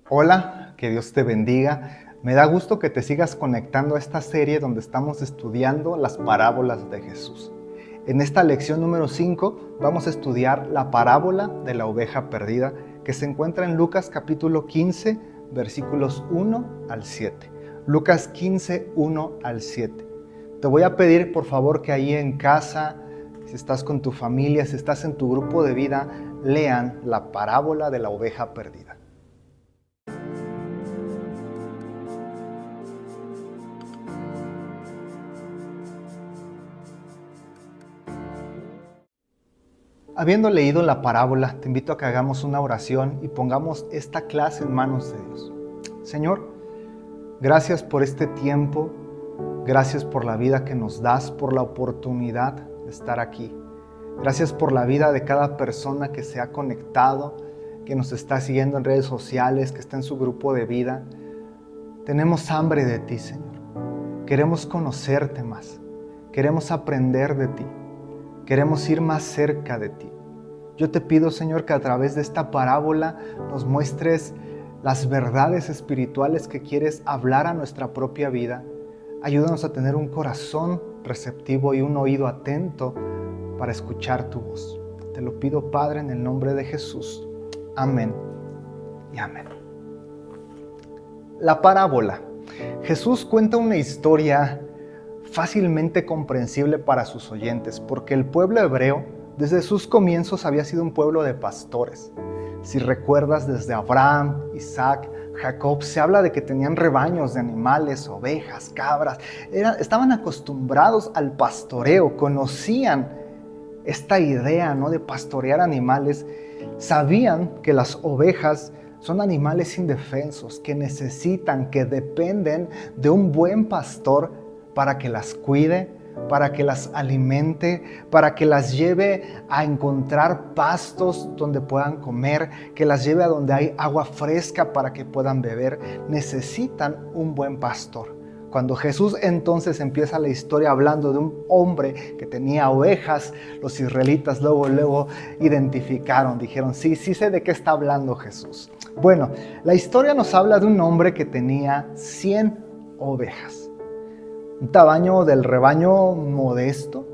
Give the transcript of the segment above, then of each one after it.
Hola, que Dios te bendiga. Me da gusto que te sigas conectando a esta serie donde estamos estudiando las parábolas de Jesús. En esta lección número 5 vamos a estudiar la parábola de la oveja perdida que se encuentra en Lucas capítulo 15, versículos 1 al 7. Lucas 15, 1 al 7. Te voy a pedir por favor que ahí en casa, si estás con tu familia, si estás en tu grupo de vida, lean la parábola de la oveja perdida. Habiendo leído la parábola, te invito a que hagamos una oración y pongamos esta clase en manos de Dios. Señor, gracias por este tiempo, gracias por la vida que nos das, por la oportunidad de estar aquí. Gracias por la vida de cada persona que se ha conectado, que nos está siguiendo en redes sociales, que está en su grupo de vida. Tenemos hambre de ti, Señor. Queremos conocerte más, queremos aprender de ti. Queremos ir más cerca de ti. Yo te pido, Señor, que a través de esta parábola nos muestres las verdades espirituales que quieres hablar a nuestra propia vida. Ayúdanos a tener un corazón receptivo y un oído atento para escuchar tu voz. Te lo pido, Padre, en el nombre de Jesús. Amén y amén. La parábola. Jesús cuenta una historia fácilmente comprensible para sus oyentes, porque el pueblo hebreo desde sus comienzos había sido un pueblo de pastores. Si recuerdas, desde Abraham, Isaac, Jacob, se habla de que tenían rebaños de animales, ovejas, cabras. Estaban acostumbrados al pastoreo, conocían esta idea, ¿no?, de pastorear animales. Sabían que las ovejas son animales indefensos, que necesitan, que dependen de un buen pastor para que las cuide, para que las alimente, para que las lleve a encontrar pastos donde puedan comer, que las lleve a donde hay agua fresca para que puedan beber. Necesitan un buen pastor. Cuando Jesús entonces empieza la historia hablando de un hombre que tenía ovejas, los israelitas luego identificaron, dijeron, sí sé de qué está hablando Jesús. Bueno, la historia nos habla de un hombre que tenía 100 ovejas. Un tamaño del rebaño modesto.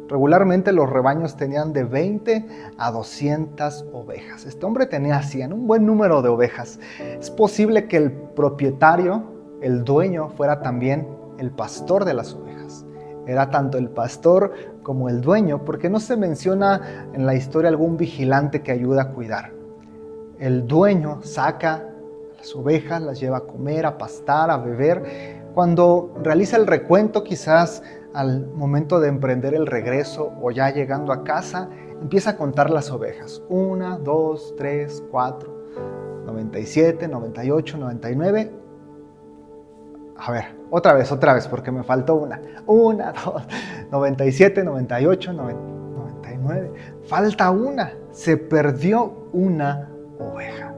Regularmente los rebaños tenían de 20 a 200 ovejas. Este hombre tenía 100, un buen número de ovejas. Es posible que el propietario, el dueño, fuera también el pastor de las ovejas. Era tanto el pastor como el dueño, porque no se menciona en la historia algún vigilante que ayuda a cuidar. El dueño saca las ovejas, las lleva a comer, a pastar, a beber. Cuando realiza el recuento, quizás al momento de emprender el regreso o ya llegando a casa, empieza a contar las ovejas. 1, 2, 3, 4, 97, 98, 99. A ver, otra vez, porque me faltó una. 1, 2, 97, 98, 99. Falta una. Se perdió una oveja.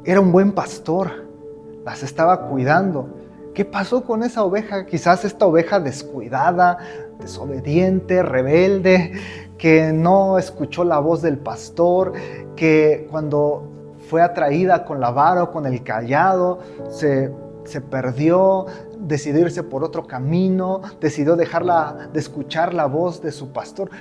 Era un buen pastor. Las estaba cuidando. ¿Qué pasó con esa oveja? Quizás esta oveja descuidada, desobediente, rebelde, que no escuchó la voz del pastor, que cuando fue atraída con la vara o con el cayado, se perdió, decidió irse por otro camino, decidió dejarla de escuchar la voz de su pastor.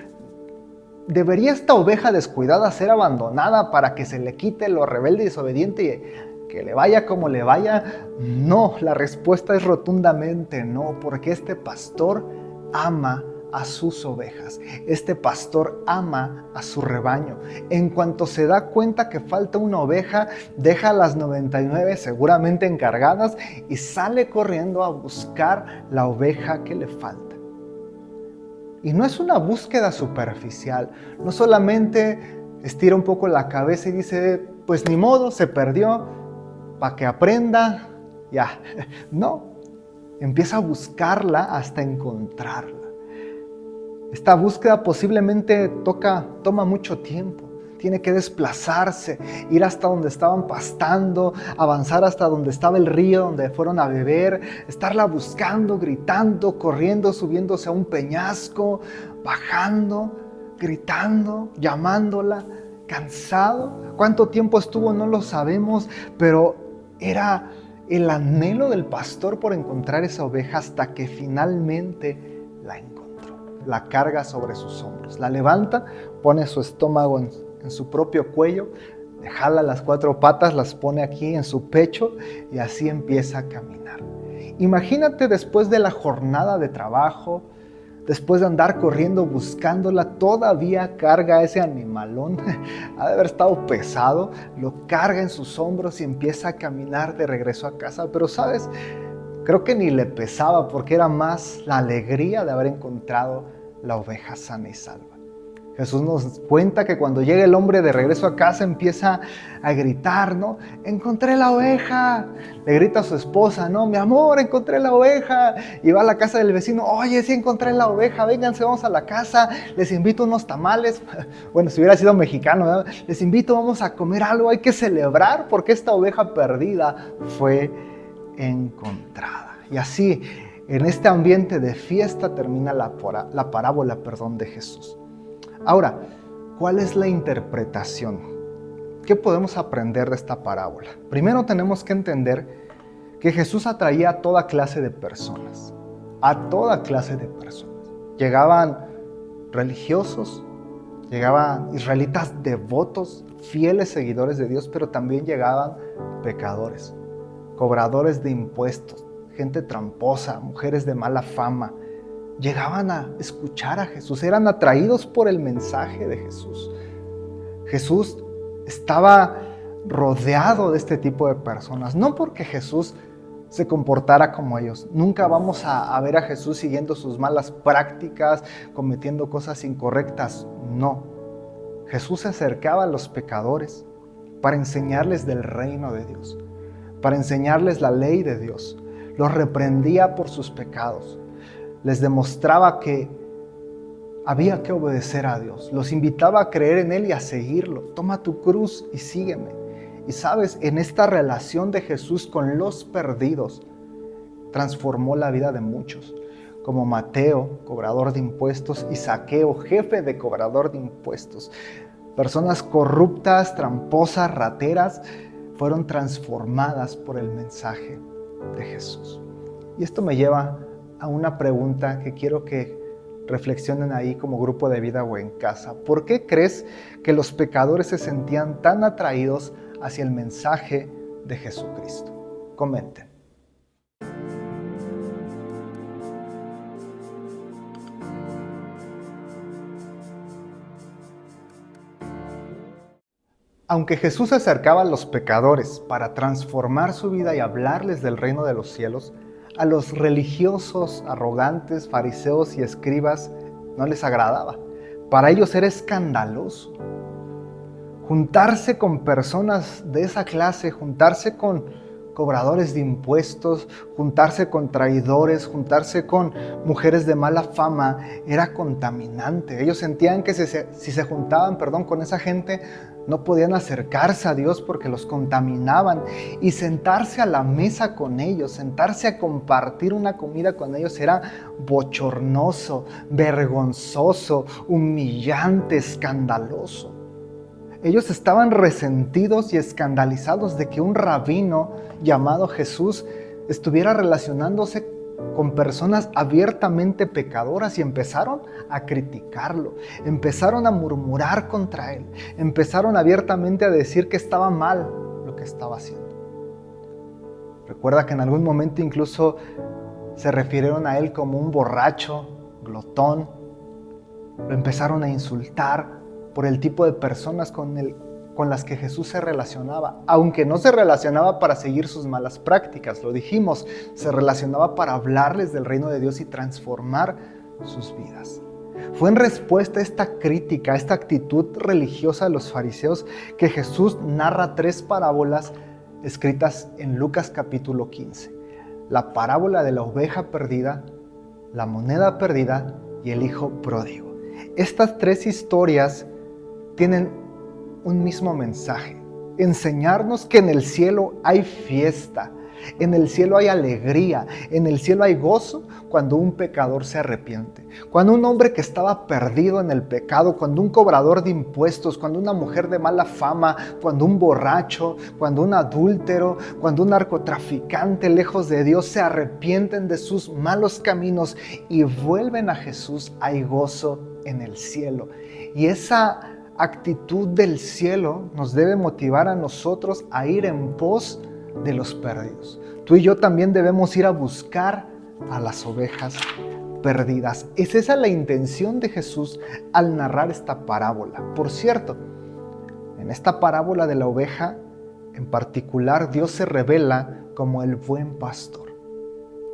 ¿Debería esta oveja descuidada ser abandonada para que se le quite lo rebelde y desobediente? Que le vaya como le vaya. No, la respuesta es rotundamente no, porque este pastor ama a sus ovejas. Este pastor ama a su rebaño. En cuanto se da cuenta que falta una oveja, deja las 99 seguramente encargadas y sale corriendo a buscar la oveja que le falta. Y no es una búsqueda superficial, no solamente estira un poco la cabeza y dice, pues ni modo, se perdió, para que aprenda, ya. No, empieza a buscarla hasta encontrarla. Esta búsqueda posiblemente toma mucho tiempo. Tiene que desplazarse, ir hasta donde estaban pastando, avanzar hasta donde estaba el río, donde fueron a beber, estarla buscando, gritando, corriendo, subiéndose a un peñasco, bajando, gritando, llamándola. cansado. ¿Cuánto tiempo estuvo? No lo sabemos, pero era el anhelo del pastor por encontrar esa oveja hasta que finalmente la encontró. La carga sobre sus hombros, la levanta, pone su estómago en su propio cuello, le jala las 4 patas, las pone aquí en su pecho y así empieza a caminar. Imagínate después de la jornada de trabajo, después de andar corriendo buscándola, todavía carga ese animalón, ha de haber estado pesado, lo carga en sus hombros y empieza a caminar de regreso a casa. Pero ¿sabes? Creo que ni le pesaba porque era más la alegría de haber encontrado la oveja sana y salva. Jesús nos cuenta que cuando llega el hombre de regreso a casa empieza a gritar, ¿no? ¡Encontré la oveja! Le grita a su esposa, ¿no? ¡Mi amor, encontré la oveja! Y va a la casa del vecino, ¡oye, sí encontré la oveja! Vénganse, vamos a la casa, les invito unos tamales. Bueno, si hubiera sido mexicano, ¿no? Les invito, vamos a comer algo, hay que celebrar porque esta oveja perdida fue encontrada. Y así, en este ambiente de fiesta termina la parábola de Jesús. Ahora, ¿cuál es la interpretación? ¿Qué podemos aprender de esta parábola? Primero tenemos que entender que Jesús atraía a toda clase de personas. A toda clase de personas. Llegaban religiosos, llegaban israelitas devotos, fieles seguidores de Dios, pero también llegaban pecadores, cobradores de impuestos, gente tramposa, mujeres de mala fama. Llegaban a escuchar a Jesús, eran atraídos por el mensaje de Jesús. Jesús estaba rodeado de este tipo de personas, no porque Jesús se comportara como ellos. Nunca vamos a ver a Jesús siguiendo sus malas prácticas, cometiendo cosas incorrectas, no. Jesús se acercaba a los pecadores para enseñarles del reino de Dios, para enseñarles la ley de Dios. Los reprendía por sus pecados. Les demostraba que había que obedecer a Dios. Los invitaba a creer en Él y a seguirlo. Toma tu cruz y sígueme. Y sabes, en esta relación de Jesús con los perdidos, transformó la vida de muchos. Como Mateo, cobrador de impuestos, y Zaqueo, jefe de cobrador de impuestos. Personas corruptas, tramposas, rateras, fueron transformadas por el mensaje de Jesús. Y esto me lleva a una pregunta que quiero que reflexionen ahí como grupo de vida o en casa. ¿Por qué crees que los pecadores se sentían tan atraídos hacia el mensaje de Jesucristo? Comenten. Aunque Jesús se acercaba a los pecadores para transformar su vida y hablarles del reino de los cielos, a los religiosos, arrogantes, fariseos y escribas no les agradaba. Para ellos era escandaloso. Juntarse con personas de esa clase, juntarse con cobradores de impuestos, juntarse con traidores, juntarse con mujeres de mala fama, era contaminante. Ellos sentían que si se juntaban, con esa gente, no podían acercarse a Dios porque los contaminaban. Y sentarse a la mesa con ellos, sentarse a compartir una comida con ellos era bochornoso, vergonzoso, humillante, escandaloso. Ellos estaban resentidos y escandalizados de que un rabino llamado Jesús estuviera relacionándose con personas abiertamente pecadoras y empezaron a criticarlo, empezaron a murmurar contra él, empezaron abiertamente a decir que estaba mal lo que estaba haciendo. Recuerda que en algún momento incluso se refirieron a él como un borracho, glotón, lo empezaron a insultar por el tipo de personas con las que Jesús se relacionaba, aunque no se relacionaba para seguir sus malas prácticas, lo dijimos, se relacionaba para hablarles del reino de Dios y transformar sus vidas. Fue en respuesta a esta crítica, a esta actitud religiosa de los fariseos, que Jesús narra 3 parábolas escritas en Lucas capítulo 15. La parábola de la oveja perdida, la moneda perdida y el hijo pródigo. Estas 3 historias tienen un mismo mensaje: enseñarnos que en el cielo hay fiesta, En el cielo hay alegría, en el cielo hay gozo cuando un pecador se arrepiente. Cuando un hombre que estaba perdido en el pecado, cuando un cobrador de impuestos, cuando una mujer de mala fama, cuando un borracho, cuando un adúltero, cuando un narcotraficante lejos de Dios se arrepienten de sus malos caminos y vuelven a Jesús, hay gozo en el cielo. Y esa actitud del cielo nos debe motivar a nosotros a ir en pos de los perdidos. Tú y yo también debemos ir a buscar a las ovejas perdidas. Es esa la intención de Jesús al narrar esta parábola. Por cierto, en esta parábola de la oveja, en particular, Dios se revela como el buen pastor.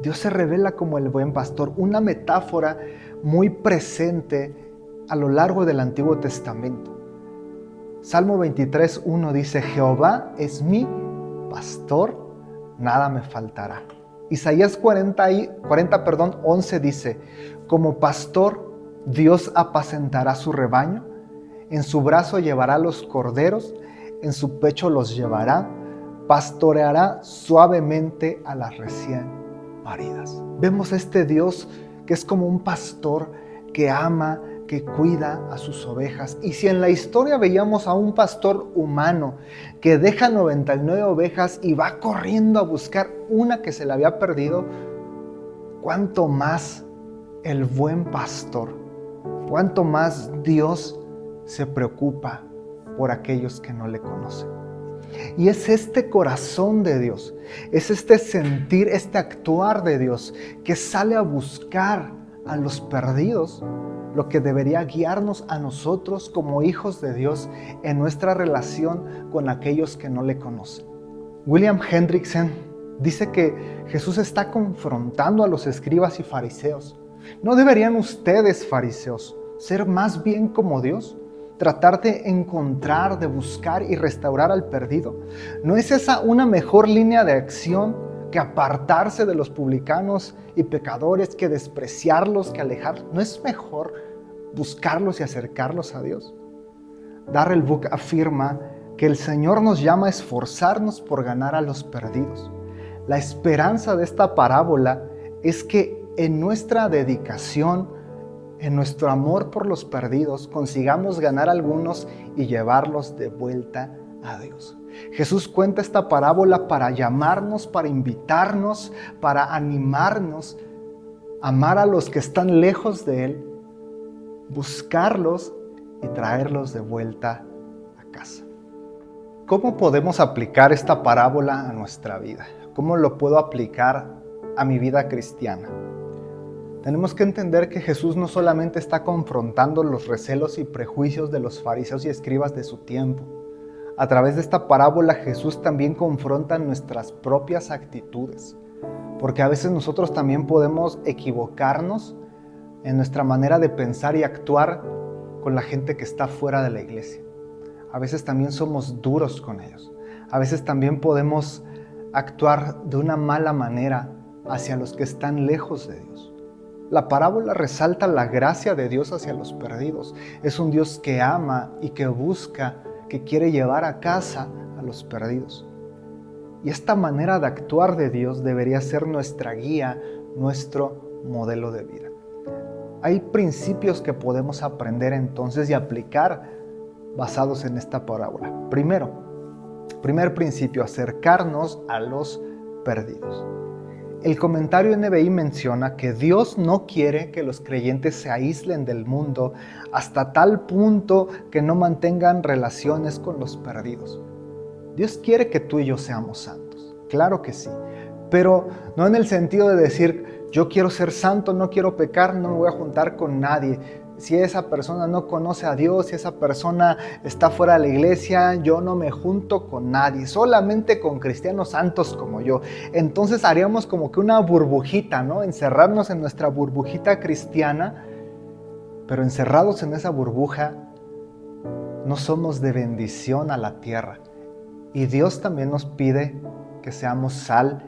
Dios se revela como el buen pastor, una metáfora muy presente a lo largo del Antiguo Testamento. Salmo 23:1 dice: Jehová es mi pastor, nada me faltará. Isaías 40:11 dice: como pastor, Dios apacentará su rebaño, en su brazo llevará los corderos, en su pecho los llevará, pastoreará suavemente a las recién paridas. Vemos a este Dios que es como un pastor que ama, que cuida a sus ovejas. Y si en la historia veíamos a un pastor humano que deja 99 ovejas y va corriendo a buscar una que se le había perdido, ¿cuánto más el buen pastor? ¿Cuánto más Dios se preocupa por aquellos que no le conocen? Y es este corazón de Dios, es este sentir, este actuar de Dios que sale a buscar a los perdidos, lo que debería guiarnos a nosotros como hijos de Dios en nuestra relación con aquellos que no le conocen. William Hendrickson dice que Jesús está confrontando a los escribas y fariseos. ¿No deberían ustedes, fariseos, ser más bien como Dios? Tratar de encontrar, de buscar y restaurar al perdido. ¿No es esa una mejor línea de acción que apartarse de los publicanos y pecadores, que despreciarlos, que alejarlos? ¿No es mejor buscarlos y acercarlos a Dios? Darrell Book afirma que el Señor nos llama a esforzarnos por ganar a los perdidos. La esperanza de esta parábola es que en nuestra dedicación, en nuestro amor por los perdidos, consigamos ganar a algunos y llevarlos de vuelta a Dios. Jesús cuenta esta parábola para llamarnos, para invitarnos, para animarnos a amar a los que están lejos de Él, buscarlos y traerlos de vuelta a casa. ¿Cómo podemos aplicar esta parábola a nuestra vida? ¿Cómo lo puedo aplicar a mi vida cristiana? Tenemos que entender que Jesús no solamente está confrontando los recelos y prejuicios de los fariseos y escribas de su tiempo. A través de esta parábola Jesús también confronta nuestras propias actitudes, porque a veces nosotros también podemos equivocarnos en nuestra manera de pensar y actuar con la gente que está fuera de la iglesia. A veces también somos duros con ellos. A veces también podemos actuar de una mala manera hacia los que están lejos de Dios. La parábola resalta la gracia de Dios hacia los perdidos. Es un Dios que ama y que busca, que quiere llevar a casa a los perdidos. Y esta manera de actuar de Dios debería ser nuestra guía, nuestro modelo de vida. Hay principios que podemos aprender entonces y aplicar basados en esta parábola. Primer principio, acercarnos a los perdidos. El comentario NBI menciona que Dios no quiere que los creyentes se aíslen del mundo hasta tal punto que no mantengan relaciones con los perdidos. Dios quiere que tú y yo seamos santos, claro que sí, pero no en el sentido de decir, yo quiero ser santo, no quiero pecar, no me voy a juntar con nadie. Si esa persona no conoce a Dios, si esa persona está fuera de la iglesia, yo no me junto con nadie, solamente con cristianos santos como yo. Entonces haríamos como que una burbujita, ¿no? Encerrarnos en nuestra burbujita cristiana, pero encerrados en esa burbuja no somos de bendición a la tierra. Y Dios también nos pide que seamos sal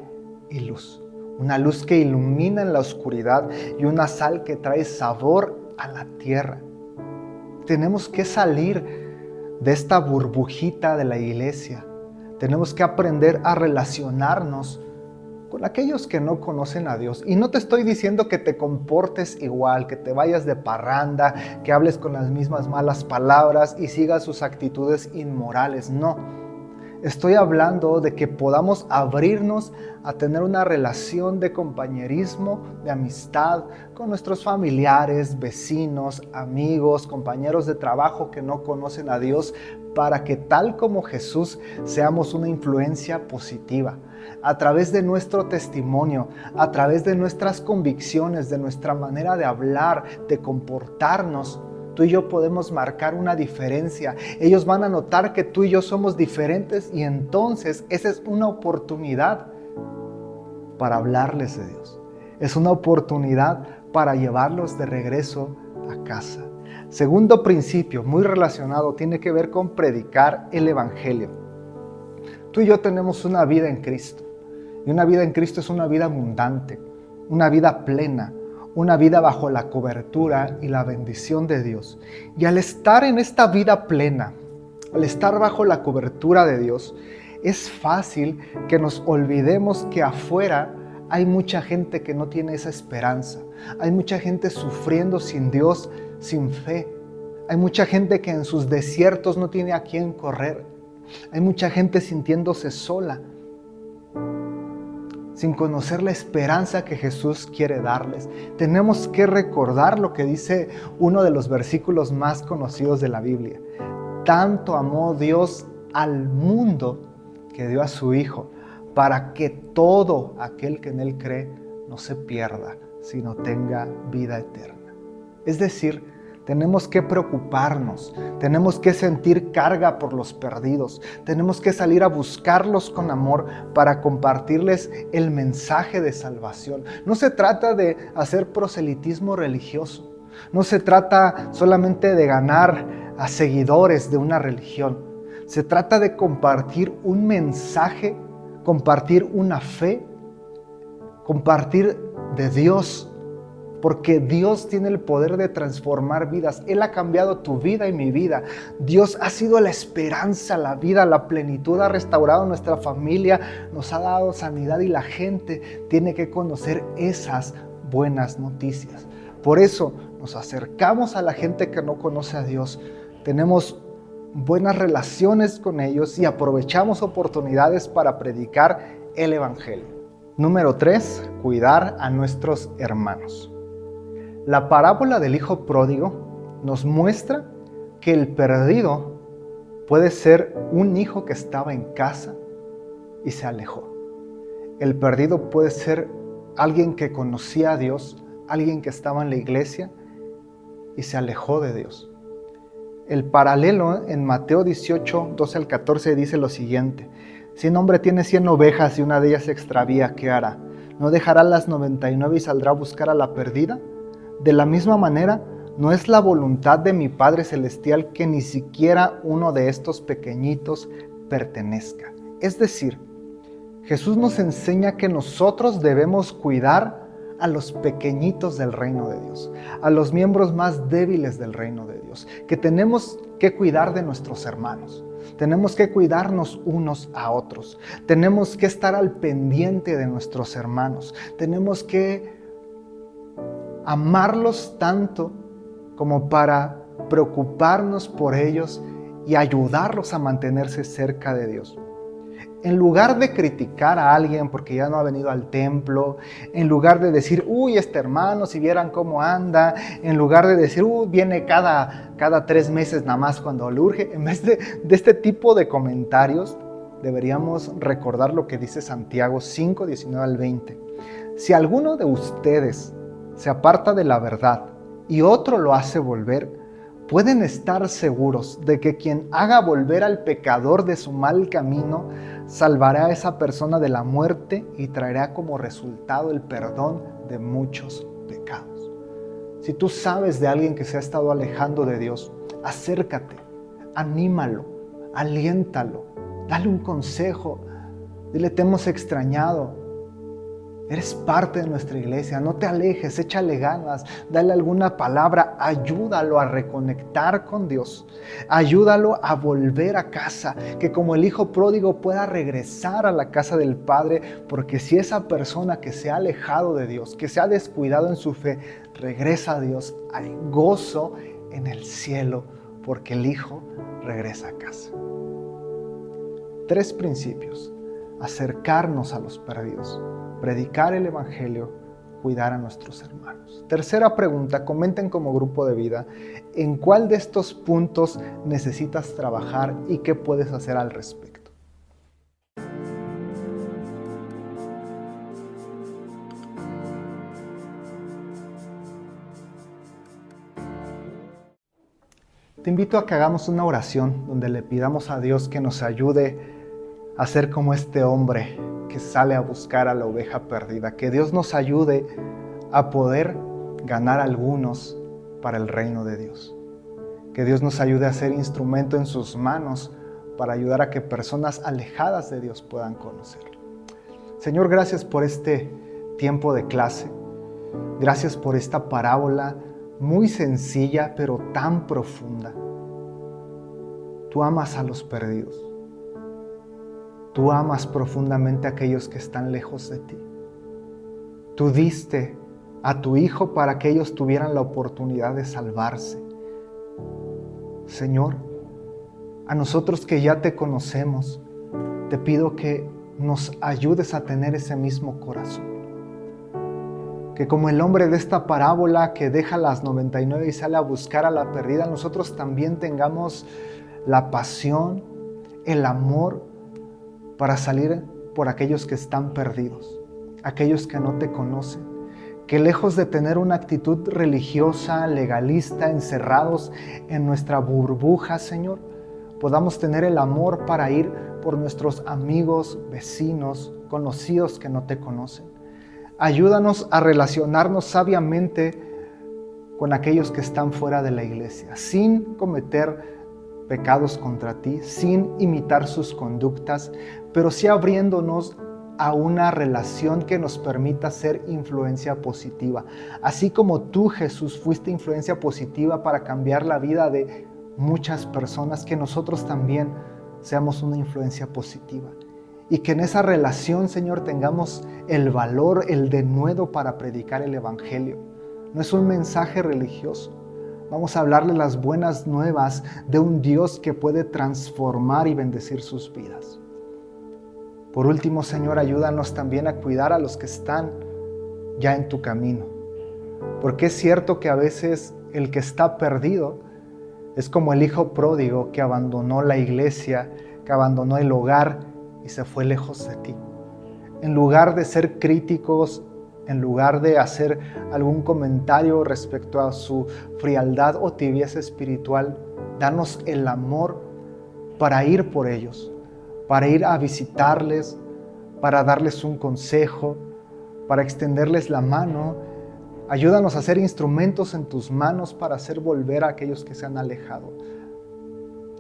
y luz. Una luz que ilumina en la oscuridad y una sal que trae sabor a la tierra. Tenemos que salir de esta burbujita de la iglesia. Tenemos que aprender a relacionarnos con aquellos que no conocen a Dios. Y no te estoy diciendo que te comportes igual, que te vayas de parranda, que hables con las mismas malas palabras y sigas sus actitudes inmorales. No. Estoy hablando de que podamos abrirnos a tener una relación de compañerismo, de amistad con nuestros familiares, vecinos, amigos, compañeros de trabajo que no conocen a Dios, para que tal como Jesús seamos una influencia positiva. A través de nuestro testimonio, a través de nuestras convicciones, de nuestra manera de hablar, de comportarnos, tú y yo podemos marcar una diferencia. Ellos van a notar que tú y yo somos diferentes y entonces esa es una oportunidad para hablarles de Dios. Es una oportunidad para llevarlos de regreso a casa. Segundo principio, muy relacionado, tiene que ver con predicar el Evangelio. Tú y yo tenemos una vida en Cristo. Y una vida en Cristo es una vida abundante, una vida plena, una vida bajo la cobertura y la bendición de Dios. Y al estar en esta vida plena, al estar bajo la cobertura de Dios, es fácil que nos olvidemos que afuera hay mucha gente que no tiene esa esperanza. Hay mucha gente sufriendo sin Dios, sin fe. Hay mucha gente que en sus desiertos no tiene a quién correr. Hay mucha gente sintiéndose sola, sin conocer la esperanza que Jesús quiere darles. Tenemos que recordar lo que dice uno de los versículos más conocidos de la Biblia. Tanto amó Dios al mundo que dio a su Hijo, para que todo aquel que en Él cree no se pierda, sino tenga vida eterna. Es decir, tenemos que preocuparnos, tenemos que sentir carga por los perdidos, tenemos que salir a buscarlos con amor para compartirles el mensaje de salvación. No se trata de hacer proselitismo religioso, no se trata solamente de ganar a seguidores de una religión, se trata de compartir un mensaje, compartir una fe, compartir de Dios. Porque Dios tiene el poder de transformar vidas. Él ha cambiado tu vida y mi vida. Dios ha sido la esperanza, la vida, la plenitud. Ha restaurado nuestra familia, nos ha dado sanidad y la gente tiene que conocer esas buenas noticias. Por eso nos acercamos a la gente que no conoce a Dios. Tenemos buenas relaciones con ellos y aprovechamos oportunidades para predicar el Evangelio. Número 3, cuidar a nuestros hermanos. La parábola del hijo pródigo nos muestra que el perdido puede ser un hijo que estaba en casa y se alejó. El perdido puede ser alguien que conocía a Dios, alguien que estaba en la iglesia y se alejó de Dios. El paralelo en Mateo 18, 12 al 14 dice lo siguiente: si un hombre tiene 100 ovejas y una de ellas se extravía, ¿qué hará? ¿No dejará las 99 y saldrá a buscar a la perdida? De la misma manera, no es la voluntad de mi Padre Celestial que ni siquiera uno de estos pequeñitos pertenezca. Es decir, Jesús nos enseña que nosotros debemos cuidar a los pequeñitos del reino de Dios, a los miembros más débiles del reino de Dios, que tenemos que cuidar de nuestros hermanos. Tenemos que cuidarnos unos a otros. Tenemos que estar al pendiente de nuestros hermanos. Tenemos que amarlos tanto como para preocuparnos por ellos y ayudarlos a mantenerse cerca de Dios. En lugar de criticar a alguien porque ya no ha venido al templo, en lugar de decir, uy, este hermano, si vieran cómo anda, en lugar de decir, viene cada 3 meses nada más cuando le urge, en vez de este tipo de comentarios, deberíamos recordar lo que dice Santiago 5, 19 al 20. Si alguno de ustedes se aparta de la verdad y otro lo hace volver, pueden estar seguros de que quien haga volver al pecador de su mal camino salvará a esa persona de la muerte y traerá como resultado el perdón de muchos pecados. Si tú sabes de alguien que se ha estado alejando de Dios, acércate, anímalo, aliéntalo, dale un consejo, dile: te hemos extrañado, Eres parte de nuestra iglesia, no te alejes, échale ganas, dale alguna palabra, ayúdalo a reconectar con Dios, ayúdalo a volver a casa, que como el hijo pródigo pueda regresar a la casa del Padre, porque si esa persona que se ha alejado de Dios, que se ha descuidado en su fe, regresa a Dios, hay gozo en el cielo, porque el hijo regresa a casa. 3 principios: acercarnos a los perdidos, predicar el evangelio, cuidar a nuestros hermanos. Tercera pregunta, comenten como grupo de vida, ¿en cuál de estos puntos necesitas trabajar y qué puedes hacer al respecto? Te invito a que hagamos una oración donde le pidamos a Dios que nos ayude a ser como este hombre que sale a buscar a la oveja perdida. Que Dios nos ayude a poder ganar algunos para el reino de Dios. Que Dios nos ayude a ser instrumento en sus manos para ayudar a que personas alejadas de Dios puedan conocerlo. Señor, gracias por este tiempo de clase. Gracias por esta parábola muy sencilla pero tan profunda. Tú amas a los perdidos. Tú amas profundamente a aquellos que están lejos de ti. Tú diste a tu Hijo para que ellos tuvieran la oportunidad de salvarse. Señor, a nosotros que ya te conocemos, te pido que nos ayudes a tener ese mismo corazón. Que como el hombre de esta parábola que deja las 99 y sale a buscar a la perdida, nosotros también tengamos la pasión, el amor para salir por aquellos que están perdidos, aquellos que no te conocen, que lejos de tener una actitud religiosa, legalista, encerrados en nuestra burbuja, Señor, podamos tener el amor para ir por nuestros amigos, vecinos, conocidos que no te conocen. Ayúdanos a relacionarnos sabiamente con aquellos que están fuera de la iglesia, sin cometer pecados contra ti, sin imitar sus conductas, pero sí abriéndonos a una relación que nos permita ser influencia positiva. Así como tú, Jesús, fuiste influencia positiva para cambiar la vida de muchas personas, que nosotros también seamos una influencia positiva. Y que en esa relación, Señor, tengamos el valor, el denuedo para predicar el evangelio. No es un mensaje religioso. Vamos a hablarle las buenas nuevas de un Dios que puede transformar y bendecir sus vidas. Por último, Señor, ayúdanos también a cuidar a los que están ya en tu camino. Porque es cierto que a veces el que está perdido es como el hijo pródigo que abandonó la iglesia, que abandonó el hogar y se fue lejos de ti. En lugar de ser críticos, en lugar de hacer algún comentario respecto a su frialdad o tibieza espiritual, danos el amor para ir por ellos, para ir a visitarles, para darles un consejo, para extenderles la mano. Ayúdanos a ser instrumentos en tus manos para hacer volver a aquellos que se han alejado.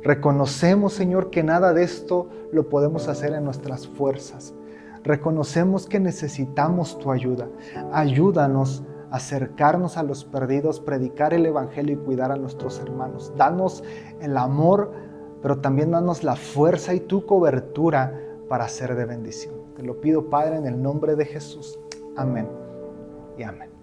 Reconocemos, Señor, que nada de esto lo podemos hacer en nuestras fuerzas. Reconocemos que necesitamos tu ayuda. Ayúdanos a acercarnos a los perdidos, predicar el evangelio y cuidar a nuestros hermanos. Danos el amor, pero también danos la fuerza y tu cobertura para ser de bendición. Te lo pido, Padre, en el nombre de Jesús. Amén y amén.